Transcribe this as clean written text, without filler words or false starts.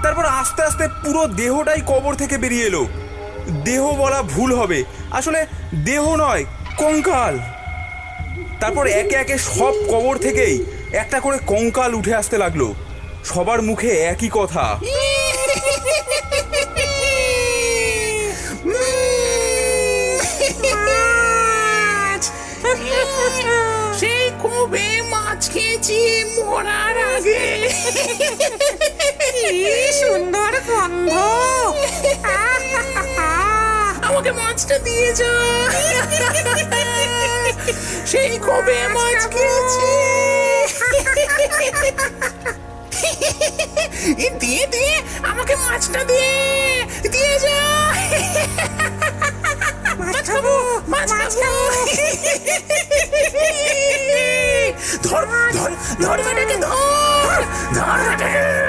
তারপর আস্তে আস্তে পুরো দেহটাই কবর থেকে বেরিয়ে এলো। দেহ বলা ভুল হবে, আসলে দেহ নয়, কঙ্কাল। তারপর একে একে সব কবর থেকেই একটা করে কঙ্কাল উঠে আসতে লাগলো। সবার মুখে একই কথা, সেই কবে মাছ খেয়েছি মরার আগে। কি সুন্দর গন্ধ! আমাকে মাছটা দিয়ে যা। সেই কবে মাছ খেয়েছি। দিয়ে দিয়ে আমাকে মাছটা দিয়ে যা। মাছ খাবো, মাছ খাবো। ধর ধর ধর বেটাকে ধর ধর বেটাকে।